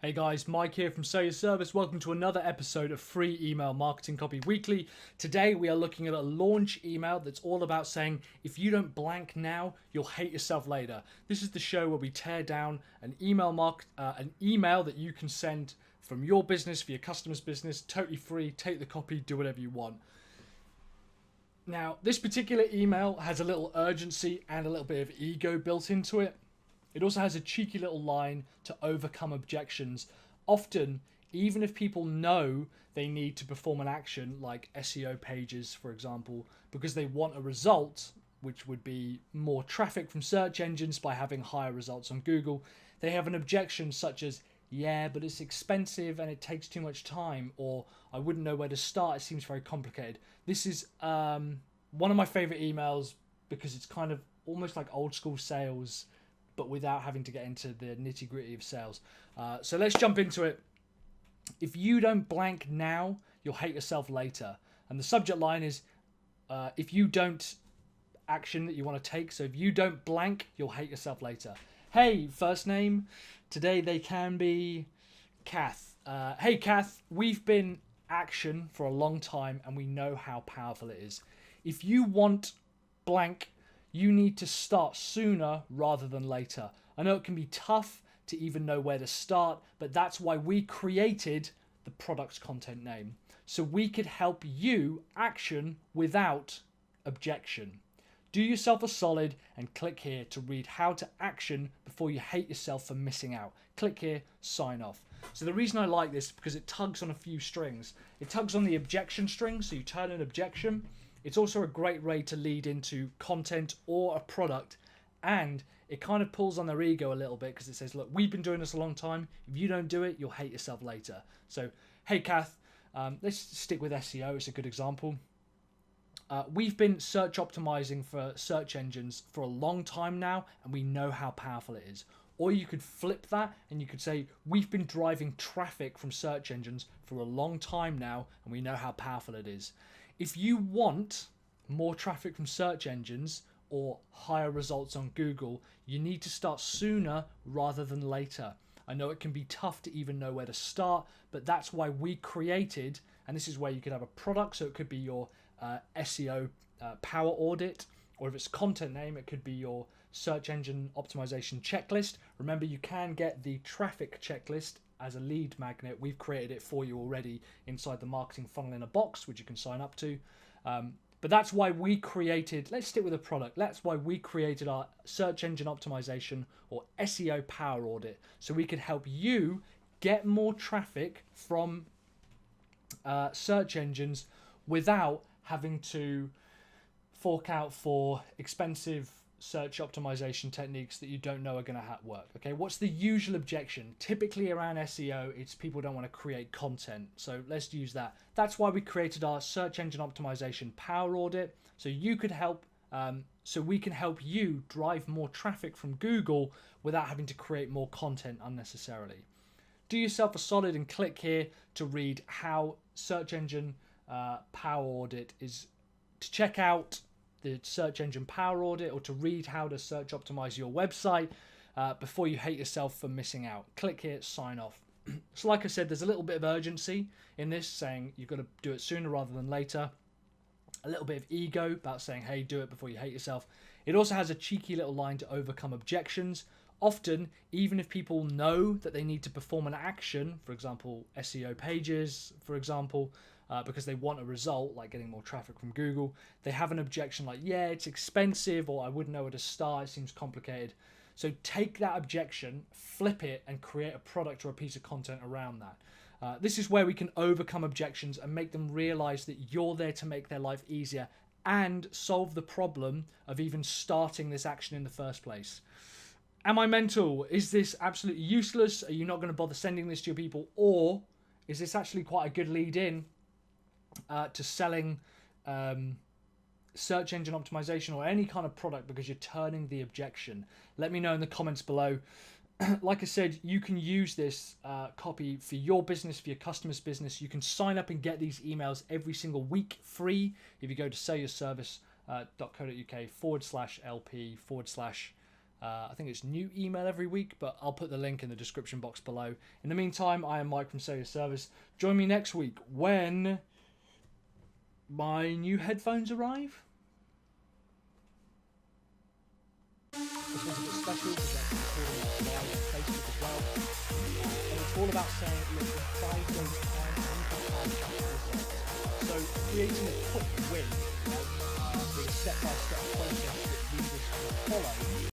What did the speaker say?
Hey guys, Mike here from Sell Your Service. Welcome to another episode of Free Email Marketing Copy Weekly. Today we are looking at a launch email that's all about saying if you don't blank now, you'll hate yourself later. This is the show where we tear down an email that you can send from your business for your customer's business, totally free. Take the copy, do whatever you want. Now, this particular email has a little urgency and a little bit of ego built into it. It also has a cheeky little line to overcome objections. Often, even if people know they need to perform an action like SEO pages, for example, because they want a result, which would be more traffic from search engines by having higher results on Google, they have an objection such as, yeah, but it's expensive and it takes too much time, or I wouldn't know where to start, it seems very complicated. This is one of my favorite emails because it's kind of almost like old school sales, but without having to get into the nitty gritty of sales. So let's jump into it. If you don't blank now, you'll hate yourself later. And the subject line is, if you don't action that you want to take. So if you don't blank, you'll hate yourself later. Hey, first name. Today they can be Kath. Hey, Kath, we've been action for a long time and we know how powerful it is. If you want blank, you need to start sooner rather than later. I know it can be tough to even know where to start, but that's why we created the product's content name. So we could help you action without objection. Do yourself a solid and click here to read how to action before you hate yourself for missing out. Click here, sign off. So the reason I like this is because it tugs on a few strings. It tugs on the objection string, so you turn an objection. It's also a great way to lead into content or a product, and it kind of pulls on their ego a little bit because it says, look, we've been doing this a long time. If you don't do it, you'll hate yourself later. So, hey, Kath, let's stick with SEO. It's a good example. We've been search optimizing for search engines for a long time now, and we know how powerful it is. Or you could flip that and you could say, we've been driving traffic from search engines for a long time now, and we know how powerful it is. If you want more traffic from search engines or higher results on Google, you need to start sooner rather than later. I know it can be tough to even know where to start, but that's why we created, and this is where you could have a product, so it could be your SEO power audit, or if it's content name, it could be your search engine optimization checklist. Remember, you can get the traffic checklist as a lead magnet. We've created it for you already inside the marketing funnel in a box, which you can sign up to. But that's why we created, let's stick with the product. That's why we created our search engine optimization or SEO power audit. So we could help you get more traffic from search engines without having to fork out for expensive search optimization techniques that you don't know are going to work. Okay, what's the usual objection? Typically around SEO, it's people don't want to create content. So let's use that. That's why we created our search engine optimization power audit. So you could help, so we can help you drive more traffic from Google without having to create more content unnecessarily. Do yourself a solid and click here to read how search engine power audit is, to check out the search engine power audit, or to read how to search optimize your website before you hate yourself for missing out. Click here, sign off. So like I said, there's a little bit of urgency in this, saying you've got to do it sooner rather than later. A little bit of ego about saying, hey, do it before you hate yourself. It also has a cheeky little line to overcome objections. Often, even if people know that they need to perform an action, for example, SEO pages, for example, because they want a result, like getting more traffic from Google, they have an objection like, yeah, it's expensive, or I wouldn't know where to start, it seems complicated. So take that objection, flip it, and create a product or a piece of content around that. This is where we can overcome objections and make them realize that you're there to make their life easier and solve the problem of even starting this action in the first place. Am I mental? Is this absolutely useless? Are you not going to bother sending this to your people? Or is this actually quite a good lead in to selling search engine optimization or any kind of product because you're turning the objection? Let me know in the comments below. Like I said, you can use this copy for your business, for your customer's business. You can sign up and get these emails every single week free if you go to sellyourservice.co.uk/LP/ I think it's new email every week, but I'll put the link in the description box below. In the meantime, I am Mike from Sell Your Service. Join me next week when my new headphones arrive. This one's a bit special because I'm recording it live on Facebook as well. And it's all about saying, look, in 5 days' time, you can have results. So creating a quick win with a step-by-step process that leaders can follow